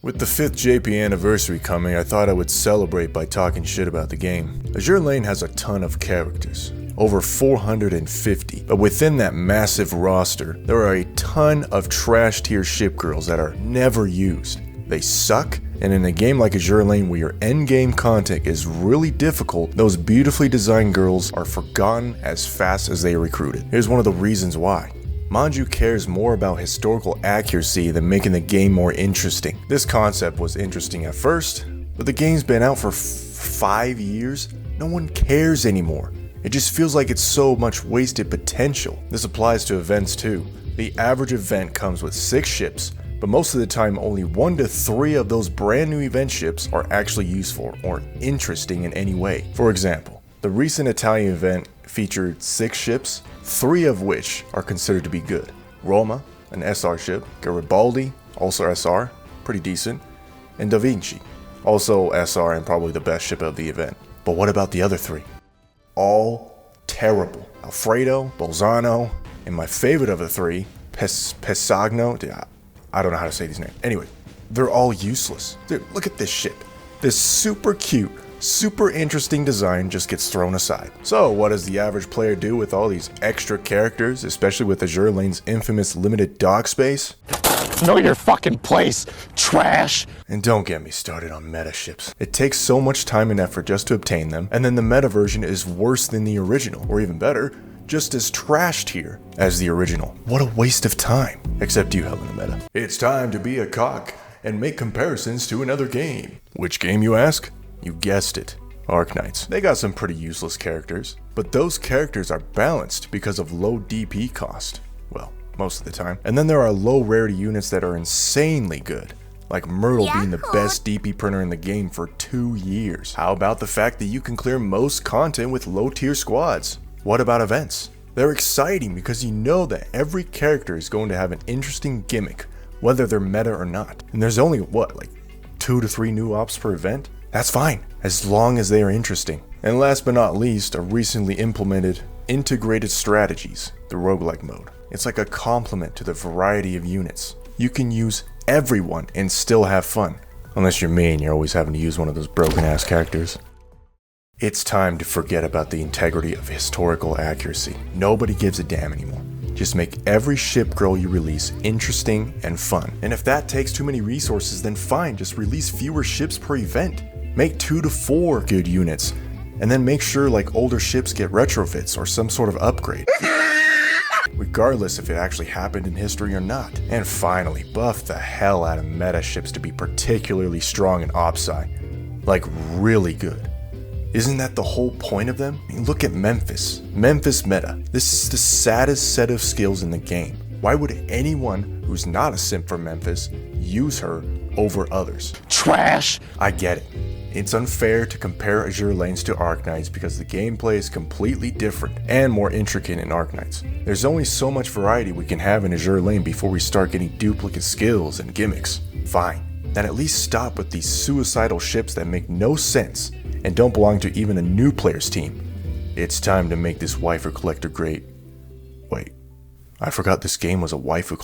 With the 5th JP anniversary coming, I thought I would celebrate by talking shit about the game. Azur Lane has a ton of characters, over 450, but within that massive roster, there are a ton of trash tier ship girls that are never used. They suck, and in a game like Azur Lane where your endgame content is really difficult, those beautifully designed girls are forgotten as fast as they are recruited. Here's one of the reasons why. Manju cares more about historical accuracy than making the game more interesting. This concept was interesting at first, but the game's been out for 5 years. No one cares anymore. It just feels like it's so much wasted potential. This applies to events too. The average event comes with 6 ships, but most of the time only 1 to 3 of those brand new event ships are actually useful or interesting in any way. For example, the recent Italian event featured 6 ships, 3 of which are considered to be good. Roma, an SR ship, Garibaldi, also SR, pretty decent, and Da Vinci, also SR and probably the best ship of the event. But what about the other 3? All terrible. Alfredo, Bolzano, and my favorite of the 3, Pesagno, I don't know how to say these names. Anyway, they're all useless. Dude, look at this ship. This super cute, super interesting design just gets thrown aside. So what does the average player do with all these extra characters, especially with Azur Lane's infamous limited dock space? Know your fucking place, trash! And don't get me started on meta ships. It takes so much time and effort just to obtain them, and then the meta version is worse than the original, or even better, just as trash tier as the original. What a waste of time. Except you, Helena Meta. It's time to be a cock and make comparisons to another game. Which game, you ask? You guessed it. Arknights. They got some pretty useless characters, but those characters are balanced because of low DP cost. Well, most of the time. And then there are low rarity units that are insanely good, like Myrtle being the best DP printer in the game for 2 years. How about the fact that you can clear most content with low tier squads? What about events? They're exciting because you know that every character is going to have an interesting gimmick, whether they're meta or not. And there's only, what, like 2 to 3 new ops per event? That's fine, as long as they are interesting. And last but not least, a recently implemented integrated strategies, the roguelike mode. It's like a complement to the variety of units. You can use everyone and still have fun. Unless you're me and you're always having to use one of those broken ass characters. It's time to forget about the integrity of historical accuracy. Nobody gives a damn anymore. Just make every ship girl you release interesting and fun. And if that takes too many resources, then fine, just release fewer ships per event. Make 2 to 4 good units, and then make sure like older ships get retrofits or some sort of upgrade. Regardless if it actually happened in history or not. And finally, buff the hell out of meta ships to be particularly strong in OPSI. Like really good. Isn't that the whole point of them? I mean, look at Memphis. Memphis meta. This is the saddest set of skills in the game. Why would anyone who's not a simp for Memphis use her over others? Trash! I get it. It's unfair to compare Azur Lanes to Arknights because the gameplay is completely different and more intricate in Arknights. There's only so much variety we can have in Azur Lane before we start getting duplicate skills and gimmicks. Fine. Then at least stop with these suicidal ships that make no sense and don't belong to even a new player's team. It's time to make this waifu collector great. Wait, I forgot this game was a waifu collector.